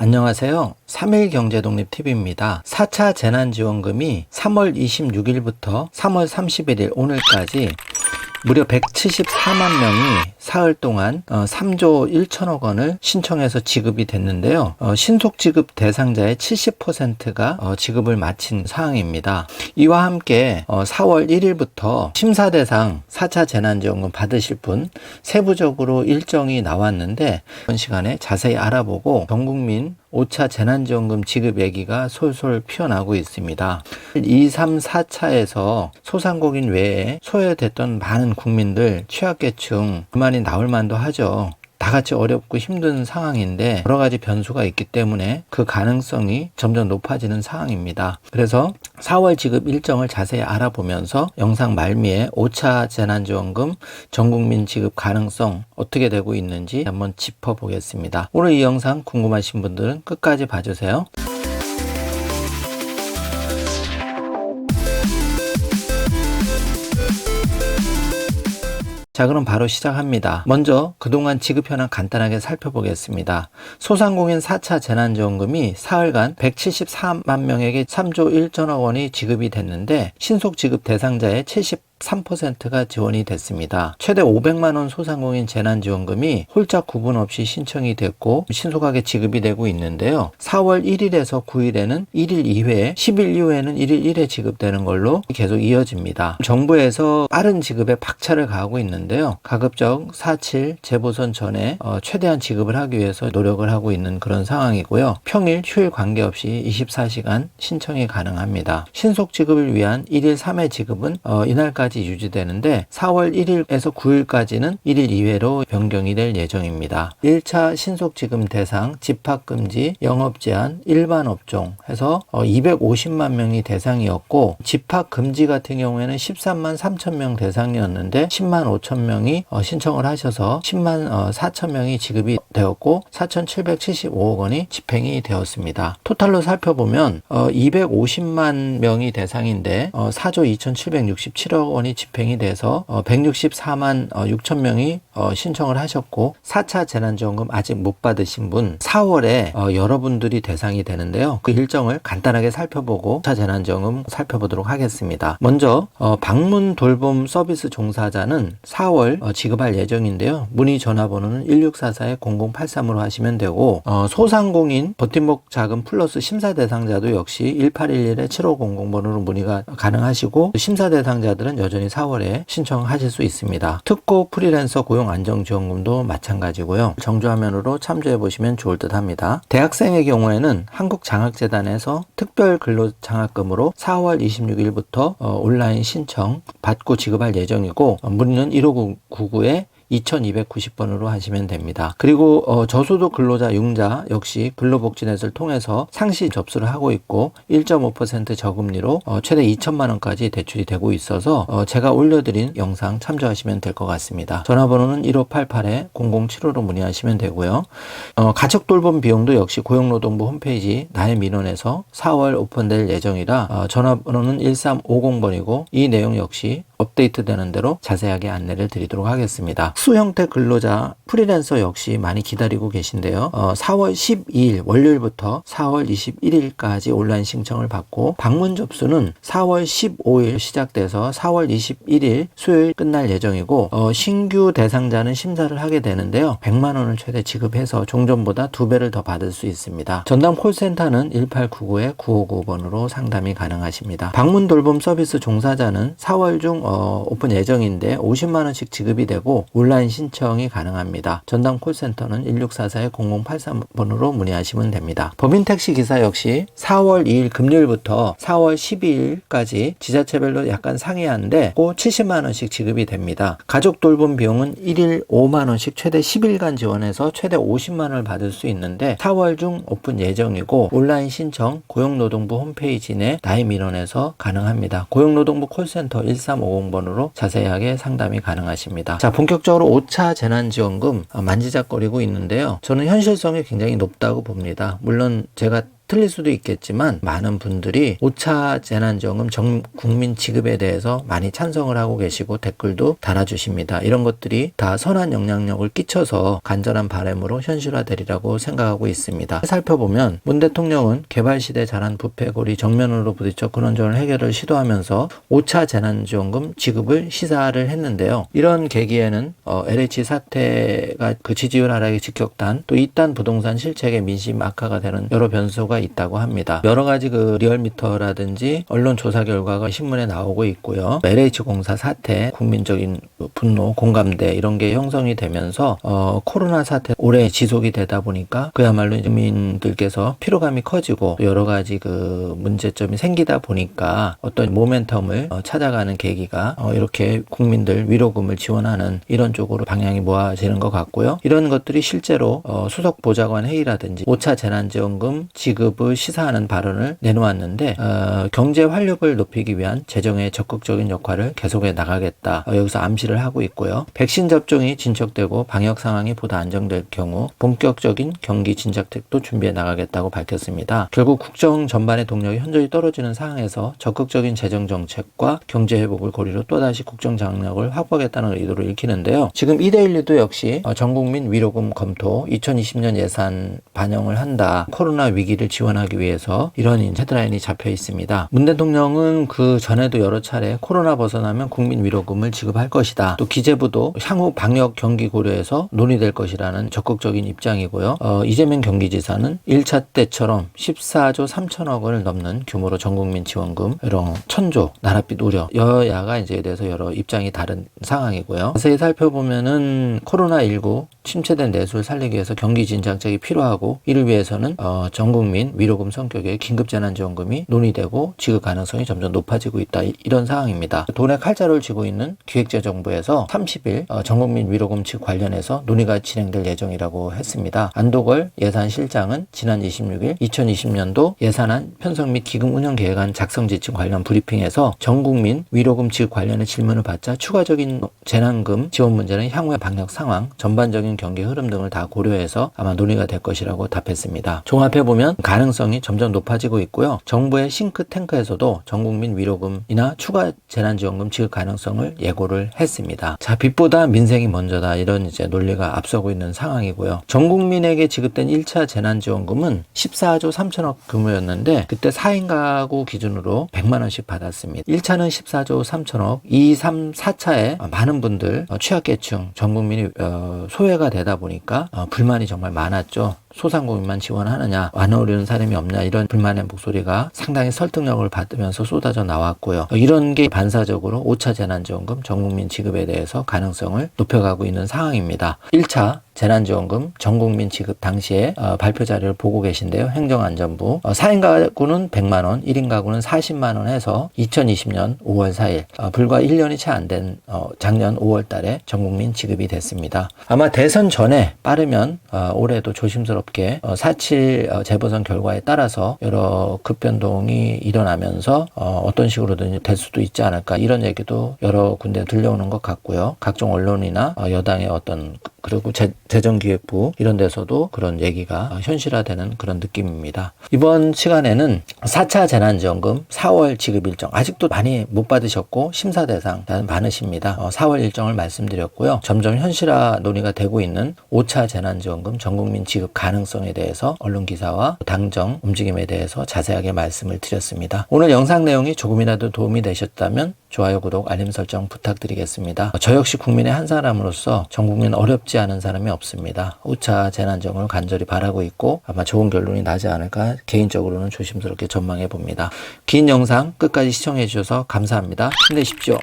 안녕하세요. 3일 경제독립TV입니다. 4차 재난지원금이 3월 26일부터 3월 31일 오늘까지 무려 174만 명이 사흘 동안 3조 1천억 원을 신청해서 지급이 됐는데요. 신속지급 대상자의 70%가 지급을 마친 상황입니다. 이와 함께 4월 1일부터 심사대상 4차 재난지원금 받으실 분 세부적으로 일정이 나왔는데 이번 시간에 자세히 알아보고 전국민 5차 재난지원금 지급 얘기가 솔솔 피어나고 있습니다. 2, 3, 4차에서 소상공인 외에 소외됐던 많은 국민들, 취약계층 그만이 나올 만도 하죠. 다 같이 어렵고 힘든 상황인데 여러 가지 변수가 있기 때문에 그 가능성이 점점 높아지는 상황입니다. 그래서 4월 지급 일정을 자세히 알아보면서 영상 말미에 5차 재난지원금 전국민 지급 가능성 어떻게 되고 있는지 한번 짚어보겠습니다. 오늘 이 영상 궁금하신 분들은 끝까지 봐주세요. 자, 그럼 바로 시작합니다. 먼저 그동안 지급 현황 간단하게 살펴보겠습니다. 소상공인 4차 재난지원금이 사흘간 174만 명에게 3조 1천억 원이 지급이 됐는데 신속 지급 대상자의 73%가 지원이 됐습니다. 최대 500만 원 소상공인 재난지원금이 홀짝 구분 없이 신청이 됐고 신속하게 지급이 되고 있는데요. 4월 1일에서 9일에는 1일 2회, 10일 이후에는 1일 1회 지급되는 걸로 계속 이어집니다. 정부에서 빠른 지급에 박차를 가하고 있는데요. 가급적 4.7 재보선 전에 최대한 지급을 하기 위해서 노력을 하고 있는 그런 상황이고요. 평일, 휴일 관계없이 24시간 신청이 가능합니다. 신속 지급을 위한 1일 3회 지급은 이날까지 유지되는데 4월 1일에서 9일까지는 1일 2회로 변경이 될 예정입니다. 1차 신속지급 대상, 집합금지, 영업제한, 일반 업종 해서 250만 명이 대상이었고 집합금지 같은 경우에는 13만 3천 명 대상이었는데 10만 5천 명이 신청을 하셔서 10만 4천 명이 지급이 되었고 4,775억 원이 집행이 되었습니다. 토탈로 살펴보면 250만 명이 대상인데 4조 2,767억 원이 집행이 돼서 164만 6천 명이 신청을 하셨고 4차 재난지원금 아직 못 받으신 분 4월에 여러분들이 대상이 되는데요. 그 일정을 간단하게 살펴보고 4차 재난지원금 살펴보도록 하겠습니다. 먼저 방문 돌봄 서비스 종사자는 4월 지급할 예정인데요. 문의 전화번호는 1644-0083으로 하시면 되고 소상공인 버팀목 자금 플러스 심사 대상자도 역시 1811-7500번으로 문의가 가능하시고 심사 대상자들은 여전히 4월에 신청하실 수 있습니다. 특고 프리랜서 고용 안정지원금도 마찬가지고요. 정주화면으로 참조해 보시면 좋을 듯 합니다. 대학생의 경우에는 한국장학재단에서 특별근로장학금으로 4월 26일부터 온라인 신청 받고 지급할 예정이고 문의는 1599에 2290번으로 하시면 됩니다. 그리고 저소득 근로자 융자 역시 근로복지넷을 통해서 상시 접수를 하고 있고 1.5% 저금리로 최대 2천만 원까지 대출이 되고 있어서 제가 올려드린 영상 참조하시면 될 것 같습니다. 전화번호는 1588-0075로 문의하시면 되고요. 가족 돌봄 비용도 역시 고용노동부 홈페이지 나의 민원에서 4월 오픈될 예정이라 전화번호는 1350번이고 이 내용 역시 업데이트 되는 대로 자세하게 안내를 드리도록 하겠습니다. 수형태 근로자 프리랜서 역시 많이 기다리고 계신데요. 4월 12일 월요일부터 4월 21일까지 온라인 신청을 받고 방문 접수는 4월 15일 시작돼서 4월 21일 수요일 끝날 예정이고 신규 대상자는 심사를 하게 되는데요. 100만 원을 최대 지급해서 종전보다 2배를 더 받을 수 있습니다. 전담 콜센터는 1899-9599번으로 상담이 가능하십니다. 방문 돌봄 서비스 종사자는 4월 중 오픈 예정인데 50만 원씩 지급이 되고 온라인 신청이 가능합니다. 전담 콜센터는 1644-0083번으로 문의하시면 됩니다. 법인택시 기사 역시 4월 2일 금요일부터 4월 12일까지 지자체별로 약간 상이한데 꼭 70만 원씩 지급이 됩니다. 가족 돌봄 비용은 1일 5만 원씩 최대 10일간 지원해서 최대 50만 원을 받을 수 있는데 4월 중 오픈 예정이고 온라인 신청 고용노동부 홈페이지 내 나의 민원에서 가능합니다. 고용노동부 콜센터 1350번으로 자세하게 상담이 가능하십니다. 자, 본격적으로 5차 재난지원금 만지작거리고 있는데요. 저는 현실성이 굉장히 높다고 봅니다. 물론 제가 틀릴 수도 있겠지만 많은 분들이 5차 재난지원금 전 국민 지급에 대해서 많이 찬성을 하고 계시고 댓글도 달아주십니다. 이런 것들이 다 선한 영향력을 끼쳐서 간절한 바람으로 현실화되리라고 생각하고 있습니다. 살펴보면 문 대통령은 개발시대 자란 부패고리 정면으로 부딪혀 근원적인 해결을 시도하면서 5차 재난지원금 지급을 시사를 했는데요. 이런 계기에는 LH 사태가 그 지지율 하락이 직격탄, 또 이딴 부동산 실책의 민심 악화가 되는 여러 변수가 있다고 합니다. 여러 가지 그 리얼미터라든지 언론 조사 결과가 신문에 나오고 있고요. LH공사 사태, 국민적인 분노, 공감대 이런 게 형성이 되면서 코로나 사태 오래 지속이 되다 보니까 그야말로 국민들께서 피로감이 커지고 여러 가지 그 문제점이 생기다 보니까 어떤 모멘텀을 찾아가는 계기가 이렇게 국민들 위로금을 지원하는 이런 쪽으로 방향이 모아지는 것 같고요. 이런 것들이 실제로 수석 보좌관 회의라든지 5차 재난지원금 지급을 시사하는 발언을 내놓았는데 경제 활력을 높이기 위한 재정의 적극적인 역할을 계속해 나가겠다. 여기서 암시를 하고 있고요. 백신 접종이 진척되고 방역 상황이 보다 안정될 경우 본격적인 경기 진작책도 준비해 나가겠다고 밝혔습니다. 결국 국정 전반의 동력이 현저히 떨어지는 상황에서 적극적인 재정 정책과 경제 회복을 고리로 또다시 국정 장력을 확보하겠다는 의도를 읽히는데요. 지금 이데일리도 역시 전국민 위로금 검토 2020년 예산 반영을 한다. 코로나 위기를 지원하기 위해서 이런 헤드라인이 잡혀 있습니다. 문 대통령은 그 전에도 여러 차례 코로나 벗어나면 국민 위로금을 지급할 것이다. 또 기재부도 향후 방역 경기 고려해서 논의될 것이라는 적극적인 입장이고요. 이재명 경기지사는 1차 때처럼 14조 3천억 원을 넘는 규모로 전국민 지원금 이런 천조 나랏빛 우려 여야가 이제에 대해서 여러 입장이 다른 상황이고요. 자세히 살펴보면은 코로나19 침체된 내수를 살리기 위해서 경기 진작책이 필요하고 이를 위해서는 전국민 위로금 성격의 긴급재난지원금이 논의되고 지급 가능성이 점점 높아지고 있다. 이런 상황입니다. 돈의 칼자루를 쥐고 있는 기획재정부에서 30일 전국민 위로금 지급 관련해서 논의가 진행될 예정이라고 했습니다. 안도걸 예산실장은 지난 26일 2020년도 예산안 편성 및 기금 운영 계획안 작성 지침 관련 브리핑에서 전국민 위로금 지급 관련의 질문을 받자 추가적인 재난금 지원 문제는 향후의 방역 상황, 전반적인 경기 흐름 등을 다 고려해서 아마 논의가 될 것이라고 답했습니다. 종합해보면 가능성이 점점 높아지고 있고요. 정부의 싱크탱크에서도 전국민 위로금이나 추가 재난지원금 지급 가능성을 예고를 했습니다. 자, 빚보다 민생이 먼저다. 이런 이제 논리가 앞서고 있는 상황이고요. 전 국민에게 지급된 1차 재난지원금은 14조 3천억 규모였는데 그때 4인 가구 기준으로 100만 원씩 받았습니다. 1차는 14조 3천억, 2, 3, 4차에 많은 분들 취약계층 전 국민이 소외가 되다 보니까 불만이 정말 많았죠. 소상공인만 지원하느냐, 안 어울리는 사람이 없냐, 이런 불만의 목소리가 상당히 설득력을 받으면서 쏟아져 나왔고요. 이런 게 반사적으로 5차 재난지원금 전국민 지급에 대해서 가능성을 높여가고 있는 상황입니다. 1차 재난지원금 전국민 지급 당시에 발표 자료를 보고 계신데요. 행정안전부 4인 가구는 100만 원, 1인 가구는 40만 원 해서 2020년 5월 4일 불과 1년이 채 안 된 작년 5월 달에 전국민 지급이 됐습니다. 아마 대선 전에 빠르면 올해도 조심스럽게 4.7 재보선 결과에 따라서 여러 급변동이 일어나면서 어떤 식으로든 될 수도 있지 않을까, 이런 얘기도 여러 군데 들려오는 것 같고요. 각종 언론이나 여당의 어떤 그리고 재정기획부 이런 데서도 그런 얘기가 현실화되는 그런 느낌입니다. 이번 시간에는 4차 재난지원금 4월 지급 일정 아직도 많이 못 받으셨고 심사 대상 많으십니다. 4월 일정을 말씀드렸고요. 점점 현실화 논의가 되고 있는 5차 재난지원금 전국민 지급 가능성에 대해서 언론 기사와 당정 움직임에 대해서 자세하게 말씀을 드렸습니다. 오늘 영상 내용이 조금이라도 도움이 되셨다면 좋아요, 구독, 알림 설정 부탁드리겠습니다. 저 역시 국민의 한 사람으로서 전 국민 어렵지 않은 사람이 없습니다. 5차 재난지원금을 간절히 바라고 있고 아마 좋은 결론이 나지 않을까 개인적으로는 조심스럽게 전망해 봅니다. 긴 영상 끝까지 시청해 주셔서 감사합니다. 힘내십시오.